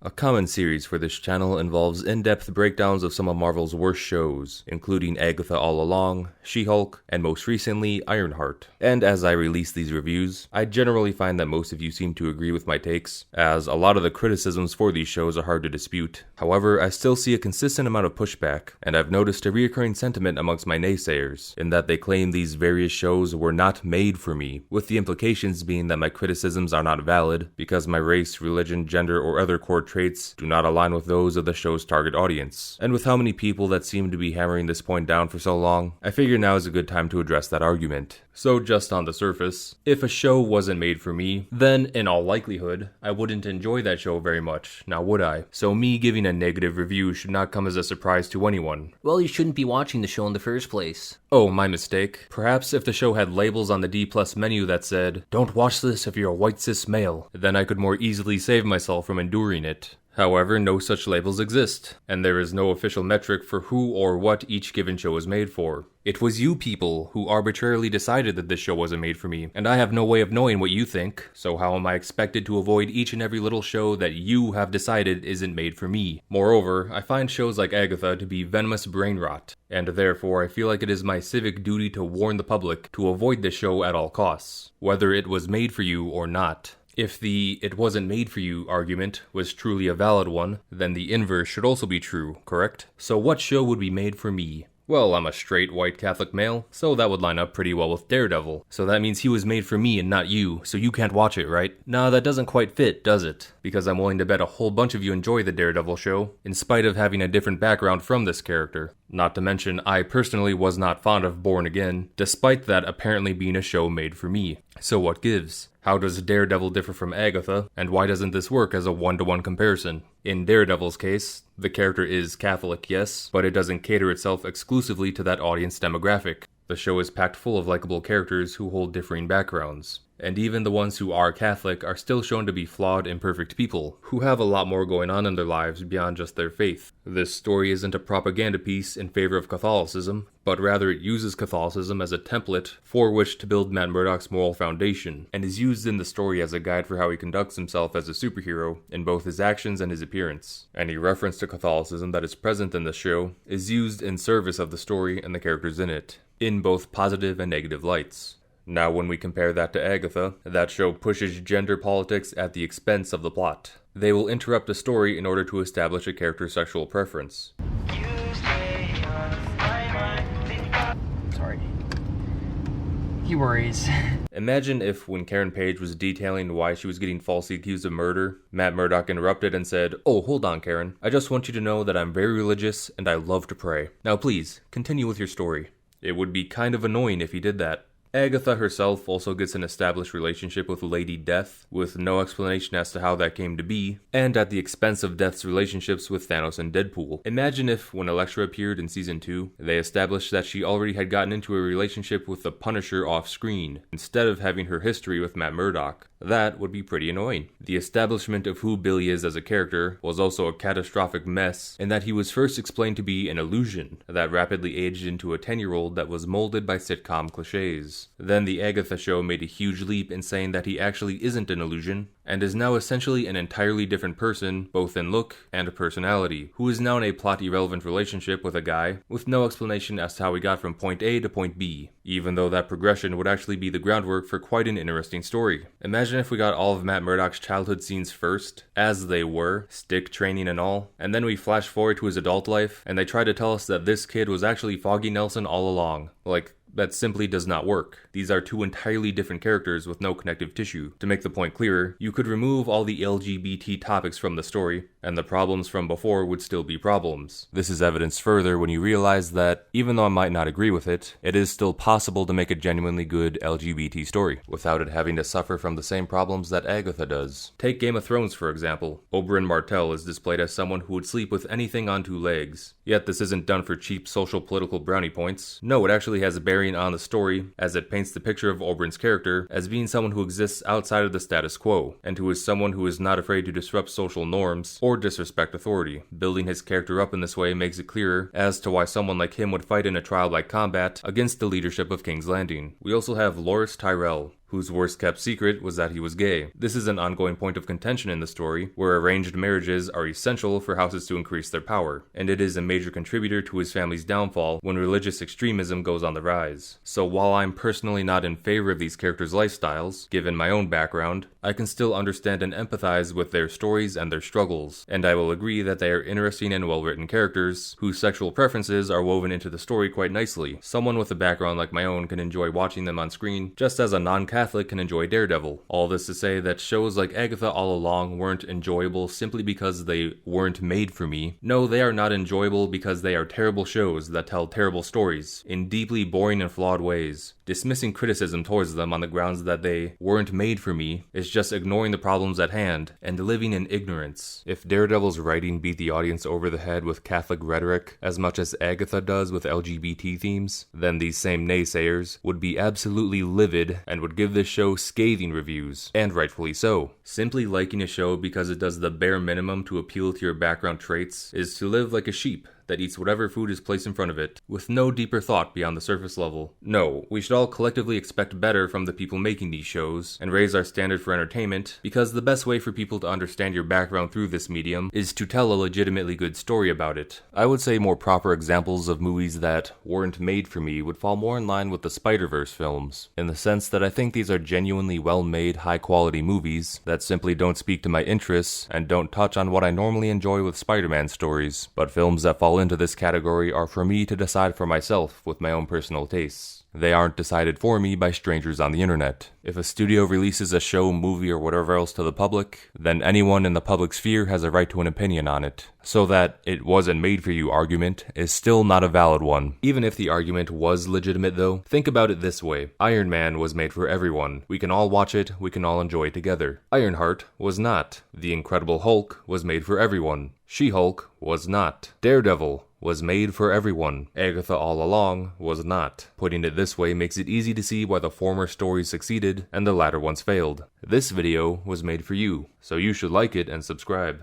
A common series for this channel involves in-depth breakdowns of some of Marvel's worst shows, including Agatha All Along, She-Hulk, and most recently, Ironheart. And as I release these reviews, I generally find that most of you seem to agree with my takes, as a lot of the criticisms for these shows are hard to dispute. However, I still see a consistent amount of pushback, and I've noticed a recurring sentiment amongst my naysayers, in that they claim these various shows were not made for me, with the implications being that my criticisms are not valid, because my race, religion, gender, or other core traits do not align with those of the show's target audience. And with how many people that seem to be hammering this point down for so long, I figure now is a good time to address that argument. So just on the surface, if a show wasn't made for me, then in all likelihood, I wouldn't enjoy that show very much, now would I? So me giving a negative review should not come as a surprise to anyone. Well, you shouldn't be watching the show in the first place. Oh, my mistake. Perhaps if the show had labels on the D+ menu that said, "Don't watch this if you're a white cis male," then I could more easily save myself from enduring it. However, no such labels exist, and there is no official metric for who or what each given show is made for. It was you people who arbitrarily decided that this show wasn't made for me, and I have no way of knowing what you think, so how am I expected to avoid each and every little show that you have decided isn't made for me? Moreover, I find shows like Agatha to be venomous brain rot, and therefore I feel like it is my civic duty to warn the public to avoid this show at all costs, whether it was made for you or not. If the "it wasn't made for you" argument was truly a valid one, then the inverse should also be true, correct? So what show would be made for me? Well, I'm a straight white Catholic male, so that would line up pretty well with Daredevil. So that means he was made for me and not you, so you can't watch it, right? Nah, that doesn't quite fit, does it? Because I'm willing to bet a whole bunch of you enjoy the Daredevil show, in spite of having a different background from this character. Not to mention, I personally was not fond of Born Again, despite that apparently being a show made for me. So what gives? How does Daredevil differ from Agatha, and why doesn't this work as a one-to-one comparison? In Daredevil's case, the character is Catholic, yes, but it doesn't cater itself exclusively to that audience demographic. The show is packed full of likable characters who hold differing backgrounds. And even the ones who are Catholic are still shown to be flawed, imperfect people, who have a lot more going on in their lives beyond just their faith. This story isn't a propaganda piece in favor of Catholicism, but rather it uses Catholicism as a template for which to build Matt Murdock's moral foundation, and is used in the story as a guide for how he conducts himself as a superhero in both his actions and his appearance. Any reference to Catholicism that is present in the show is used in service of the story and the characters in it, in both positive and negative lights. Now, when we compare that to Agatha, that show pushes gender politics at the expense of the plot. They will interrupt the story in order to establish a character's sexual preference. Sorry. He worries. Imagine if, when Karen Page was detailing why she was getting falsely accused of murder, Matt Murdock interrupted and said, "Oh, hold on, Karen. I just want you to know that I'm very religious and I love to pray. Now please, continue with your story." It would be kind of annoying if he did that. Agatha herself also gets an established relationship with Lady Death, with no explanation as to how that came to be, and at the expense of Death's relationships with Thanos and Deadpool. Imagine if, when Elektra appeared in Season 2, they established that she already had gotten into a relationship with the Punisher off-screen, instead of having her history with Matt Murdock. That would be pretty annoying. The establishment of who Billy is as a character was also a catastrophic mess, in that he was first explained to be an illusion that rapidly aged into a 10-year-old that was molded by sitcom cliches. Then the Agatha show made a huge leap in saying that he actually isn't an illusion, and is now essentially an entirely different person, both in look and personality, who is now in a plot-irrelevant relationship with a guy, with no explanation as to how he got from point A to point B, even though that progression would actually be the groundwork for quite an interesting story. Imagine if we got all of Matt Murdock's childhood scenes first, as they were, stick training and all, and then we flash forward to his adult life, and they try to tell us that this kid was actually Foggy Nelson all along. Like, that simply does not work. These are two entirely different characters with no connective tissue. To make the point clearer, you could remove all the LGBT topics from the story, and the problems from before would still be problems. This is evidenced further when you realize that, even though I might not agree with it, it is still possible to make a genuinely good LGBT story, without it having to suffer from the same problems that Agatha does. Take Game of Thrones, for example. Oberyn Martell is displayed as someone who would sleep with anything on two legs. Yet this isn't done for cheap social political brownie points. No, it actually has a bearing on the story, as it paints the picture of Oberyn's character as being someone who exists outside of the status quo, and who is someone who is not afraid to disrupt social norms or disrespect authority. Building his character up in this way makes it clearer as to why someone like him would fight in a trial by combat against the leadership of King's Landing. We also have Loras Tyrell, whose worst kept secret was that he was gay. This is an ongoing point of contention in the story, where arranged marriages are essential for houses to increase their power, and it is a major contributor to his family's downfall when religious extremism goes on the rise. So while I'm personally not in favor of these characters' lifestyles, given my own background, I can still understand and empathize with their stories and their struggles, and I will agree that they are interesting and well-written characters, whose sexual preferences are woven into the story quite nicely. Someone with a background like my own can enjoy watching them on screen, just as a non-Catholic can enjoy Daredevil. All this to say that shows like Agatha All Along weren't enjoyable simply because they weren't made for me. No, they are not enjoyable because they are terrible shows that tell terrible stories, in deeply boring and flawed ways. Dismissing criticism towards them on the grounds that they weren't made for me is just ignoring the problems at hand and living in ignorance. If Daredevil's writing beat the audience over the head with Catholic rhetoric as much as Agatha does with LGBT themes, then these same naysayers would be absolutely livid and would give this show scathing reviews, and rightfully so. Simply liking a show because it does the bare minimum to appeal to your background traits is to live like a sheep that eats whatever food is placed in front of it, with no deeper thought beyond the surface level. No, we should all collectively expect better from the people making these shows, and raise our standard for entertainment, because the best way for people to understand your background through this medium is to tell a legitimately good story about it. I would say more proper examples of movies that weren't made for me would fall more in line with the Spider-Verse films, in the sense that I think these are genuinely well-made, high-quality movies that simply don't speak to my interests and don't touch on what I normally enjoy with Spider-Man stories, but films that fall into this category are for me to decide for myself with my own personal tastes. They aren't decided for me by strangers on the internet. If a studio releases a show, movie, or whatever else to the public, then anyone in the public sphere has a right to an opinion on it. So that "it wasn't made for you" argument is still not a valid one. Even if the argument was legitimate though, think about it this way. Iron Man was made for everyone. We can all watch it, we can all enjoy it together. Ironheart was not. The Incredible Hulk was made for everyone. She-Hulk was not. Daredevil was made for everyone. Agatha All Along was not. Putting it this way makes it easy to see why the former stories succeeded and the latter ones failed. This video was made for you, so you should like it and subscribe.